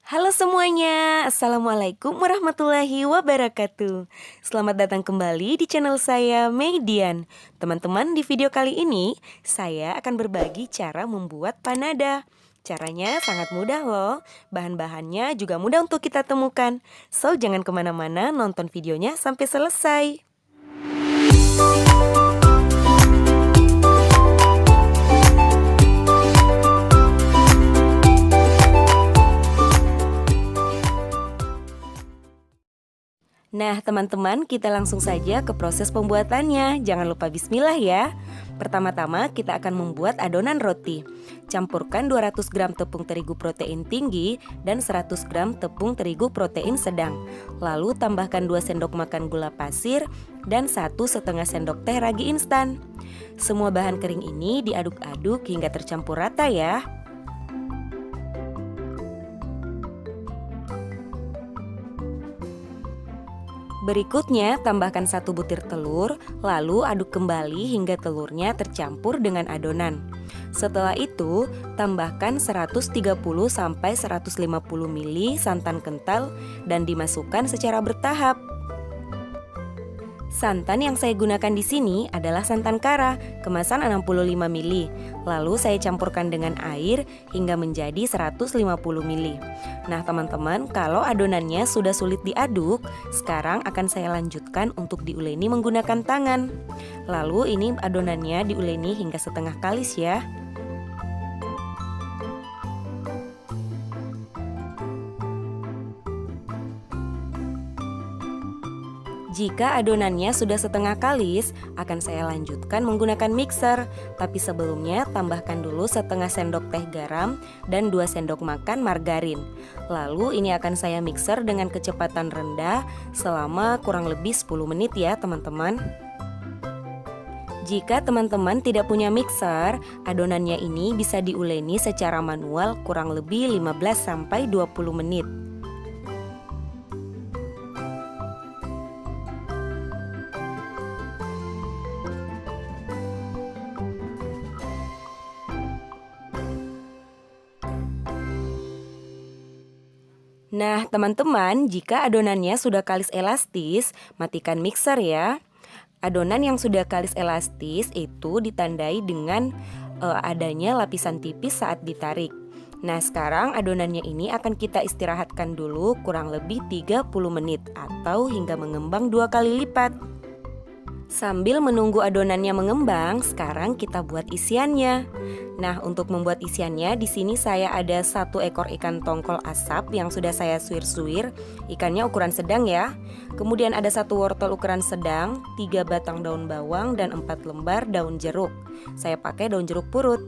Halo semuanya, Assalamualaikum warahmatullahi wabarakatuh. Selamat datang kembali di channel saya, Meidian. Teman-teman, di video kali ini saya akan berbagi cara membuat panada. Caranya sangat mudah loh, bahan-bahannya juga mudah untuk kita temukan. So, jangan kemana-mana, nonton videonya sampai selesai. Nah, teman-teman, kita langsung saja ke proses pembuatannya. Jangan lupa bismillah ya. Pertama-tama kita akan membuat adonan roti. Campurkan 200 gram tepung terigu protein tinggi dan 100 gram tepung terigu protein sedang. Lalu tambahkan 2 sendok makan gula pasir dan 1,5 sendok teh ragi instan. Semua bahan kering ini diaduk-aduk hingga tercampur rata ya. Berikutnya, tambahkan 1 butir telur, lalu aduk kembali hingga telurnya tercampur dengan adonan. Setelah itu, tambahkan 130-150 ml santan kental dan dimasukkan secara bertahap. Santan yang saya gunakan di sini adalah santan kara, kemasan 65 ml. Lalu saya campurkan dengan air hingga menjadi 150 ml. Nah, teman-teman, kalau adonannya sudah sulit diaduk, sekarang akan saya lanjutkan untuk diuleni menggunakan tangan. Lalu ini adonannya diuleni hingga setengah kalis ya. Jika adonannya sudah setengah kalis, akan saya lanjutkan menggunakan mixer. Tapi sebelumnya tambahkan dulu setengah sendok teh garam dan 2 sendok makan margarin. Lalu ini akan saya mixer dengan kecepatan rendah selama kurang lebih 10 menit ya teman-teman. Jika teman-teman tidak punya mixer, adonannya ini bisa diuleni secara manual kurang lebih 15-20 menit. Nah, teman-teman, jika adonannya sudah kalis elastis, matikan mixer ya. Adonan yang sudah kalis elastis itu ditandai dengan adanya lapisan tipis saat ditarik. Nah, sekarang adonannya ini akan kita istirahatkan dulu kurang lebih 30 menit atau hingga mengembang 2 kali lipat. Sambil menunggu adonannya mengembang, sekarang kita buat isiannya. Nah, untuk membuat isiannya, di sini saya ada 1 ekor ikan tongkol asap yang sudah saya suir-suir. Ikannya ukuran sedang ya. Kemudian ada 1 wortel ukuran sedang, 3 batang daun bawang dan 4 lembar daun jeruk. Saya pakai daun jeruk purut.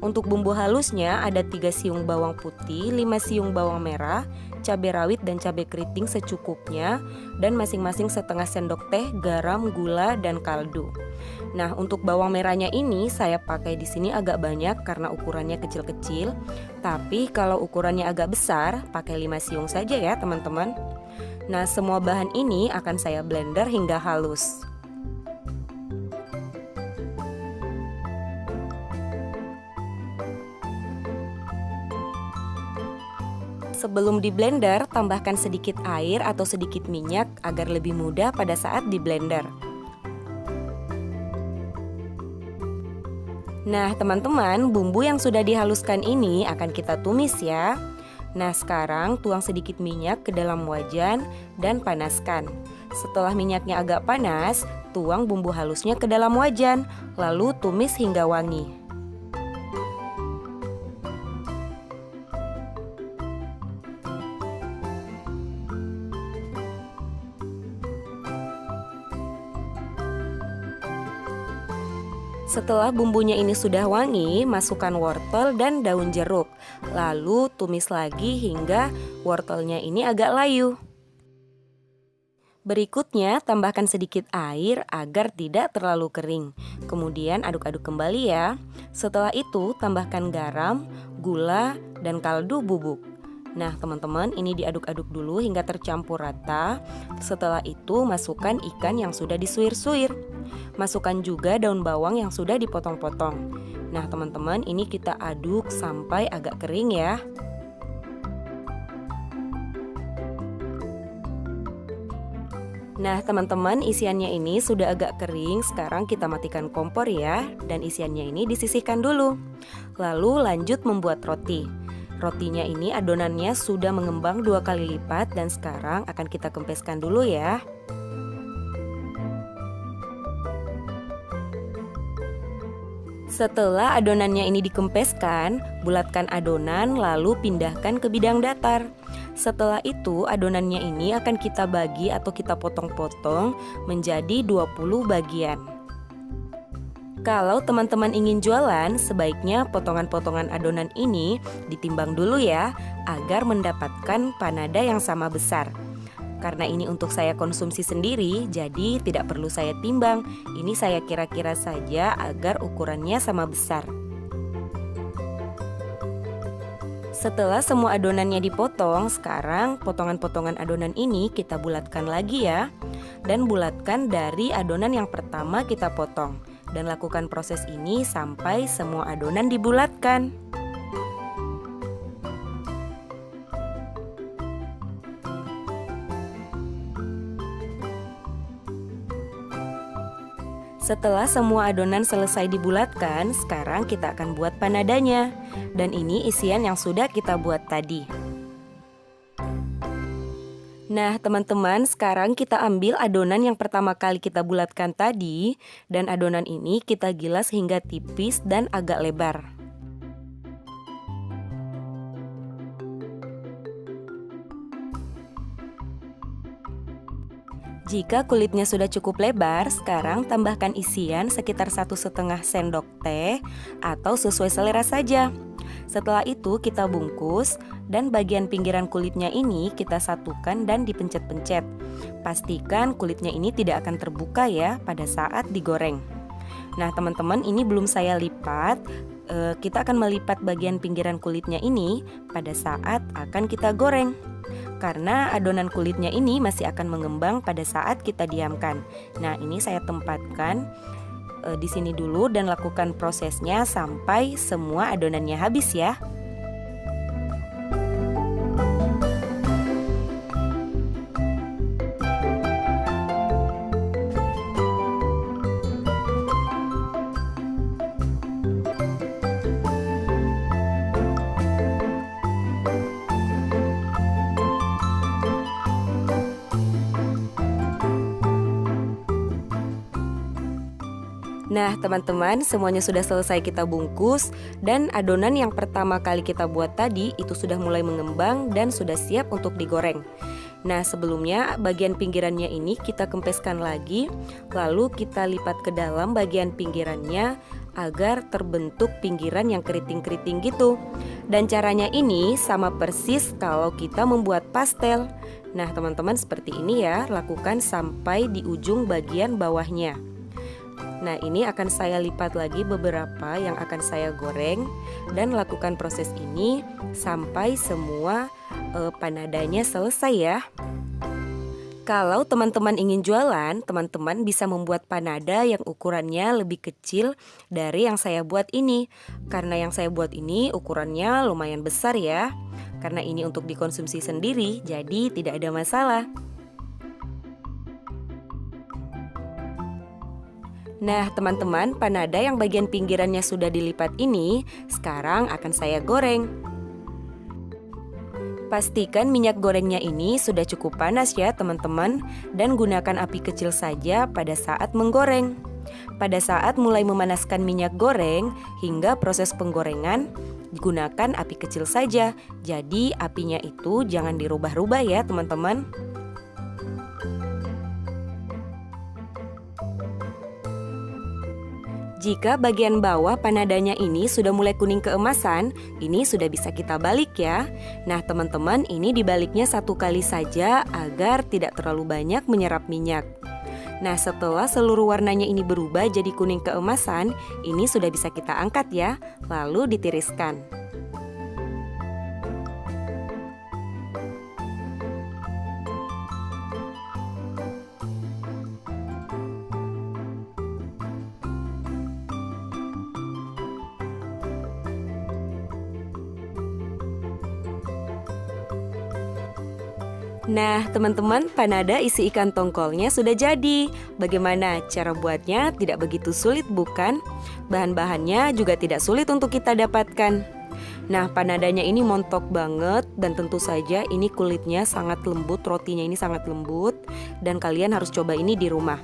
Untuk bumbu halusnya ada 3 siung bawang putih, 5 siung bawang merah, cabai rawit dan cabai keriting secukupnya, dan masing-masing setengah sendok teh garam, gula, dan kaldu. Nah, untuk bawang merahnya ini saya pakai di sini agak banyak karena ukurannya kecil-kecil. Tapi kalau ukurannya agak besar, pakai 5 siung saja ya teman-teman. Nah, semua bahan ini akan saya blender hingga halus. Sebelum di blender, tambahkan sedikit air atau sedikit minyak agar lebih mudah pada saat di blender. Nah, teman-teman, bumbu yang sudah dihaluskan ini akan kita tumis ya. Nah, sekarang tuang sedikit minyak ke dalam wajan dan panaskan. Setelah minyaknya agak panas, tuang bumbu halusnya ke dalam wajan, lalu tumis hingga wangi. Setelah bumbunya ini sudah wangi, masukkan wortel dan daun jeruk. Lalu tumis lagi hingga wortelnya ini agak layu. Berikutnya tambahkan sedikit air agar tidak terlalu kering. Kemudian aduk-aduk kembali ya. Setelah itu tambahkan garam, gula, dan kaldu bubuk. Nah, teman-teman, ini diaduk-aduk dulu hingga tercampur rata. Setelah itu masukkan ikan yang sudah disuir-suir. Masukkan juga daun bawang yang sudah dipotong-potong. Nah, teman-teman, ini kita aduk sampai agak kering ya. Nah, teman-teman, isiannya ini sudah agak kering. Sekarang kita matikan kompor ya, dan isiannya ini disisihkan dulu. Lalu lanjut membuat roti. Rotinya ini adonannya sudah mengembang 2 kali lipat dan sekarang akan kita kempeskan dulu ya. Setelah adonannya ini dikempeskan, bulatkan adonan lalu pindahkan ke bidang datar. Setelah itu adonannya ini akan kita bagi atau kita potong-potong menjadi 20 bagian. Kalau teman-teman ingin jualan, sebaiknya potongan-potongan adonan ini ditimbang dulu ya, agar mendapatkan panada yang sama besar. Karena ini untuk saya konsumsi sendiri, jadi tidak perlu saya timbang. Ini saya kira-kira saja agar ukurannya sama besar. Setelah semua adonannya dipotong, sekarang potongan-potongan adonan ini kita bulatkan lagi ya. Dan bulatkan dari adonan yang pertama kita potong. Dan lakukan proses ini sampai semua adonan dibulatkan. Setelah semua adonan selesai dibulatkan, sekarang kita akan buat panadanya. Dan ini isian yang sudah kita buat tadi. Nah, teman-teman, sekarang kita ambil adonan yang pertama kali kita bulatkan tadi, dan adonan ini kita gilas hingga tipis dan agak lebar. Jika kulitnya sudah cukup lebar, sekarang tambahkan isian sekitar 1,5 sendok teh atau sesuai selera saja. Setelah itu kita bungkus dan bagian pinggiran kulitnya ini kita satukan dan dipencet-pencet. Pastikan kulitnya ini tidak akan terbuka ya pada saat digoreng. Nah teman-teman, ini belum saya lipat. Kita akan melipat bagian pinggiran kulitnya ini pada saat akan kita goreng. Karena adonan kulitnya ini masih akan mengembang pada saat kita diamkan. Nah, ini saya tempatkan di sini dulu dan lakukan prosesnya sampai semua adonannya habis ya. Nah teman-teman, semuanya sudah selesai kita bungkus dan adonan yang pertama kali kita buat tadi itu sudah mulai mengembang dan sudah siap untuk digoreng. Nah sebelumnya bagian pinggirannya ini kita kempeskan lagi, lalu kita lipat ke dalam bagian pinggirannya agar terbentuk pinggiran yang keriting-keriting gitu. Dan caranya ini sama persis kalau kita membuat pastel. Nah teman-teman, seperti ini ya, lakukan sampai di ujung bagian bawahnya. Nah ini akan saya lipat lagi beberapa yang akan saya goreng dan lakukan proses ini sampai semua panadanya selesai ya. Kalau teman-teman ingin jualan, teman-teman bisa membuat panada yang ukurannya lebih kecil dari yang saya buat ini. Karena yang saya buat ini ukurannya lumayan besar ya. Karena ini untuk dikonsumsi sendiri, jadi tidak ada masalah. Nah teman-teman, panada yang bagian pinggirannya sudah dilipat ini sekarang akan saya goreng. Pastikan minyak gorengnya ini sudah cukup panas ya teman-teman, dan gunakan api kecil saja pada saat menggoreng. Pada saat mulai memanaskan minyak goreng hingga proses penggorengan, gunakan api kecil saja. Jadi apinya itu jangan dirubah-rubah ya teman-teman. Jika bagian bawah panadanya ini sudah mulai kuning keemasan, ini sudah bisa kita balik ya. Nah teman-teman, ini dibaliknya 1 kali saja agar tidak terlalu banyak menyerap minyak. Nah setelah seluruh warnanya ini berubah jadi kuning keemasan, ini sudah bisa kita angkat ya, lalu ditiriskan. Nah, teman-teman, panada isi ikan tongkolnya sudah jadi. Bagaimana cara buatnya? Tidak begitu sulit, bukan? Bahan-bahannya juga tidak sulit untuk kita dapatkan. Nah, panadanya ini montok banget dan tentu saja ini kulitnya sangat lembut, rotinya ini sangat lembut dan kalian harus coba ini di rumah.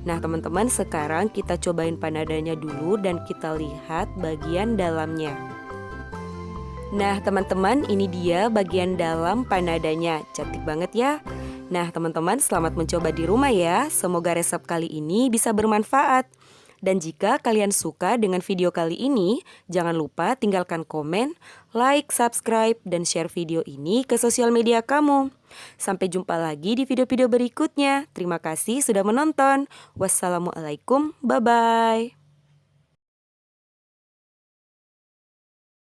Nah, teman-teman, sekarang kita cobain panadanya dulu dan kita lihat bagian dalamnya. Nah, teman-teman, ini dia bagian dalam panadanya. Cantik banget ya. Nah, teman-teman, selamat mencoba di rumah ya. Semoga resep kali ini bisa bermanfaat. Dan jika kalian suka dengan video kali ini, jangan lupa tinggalkan komen, like, subscribe, dan share video ini ke sosial media kamu. Sampai jumpa lagi di video-video berikutnya. Terima kasih sudah menonton. Wassalamualaikum, bye-bye.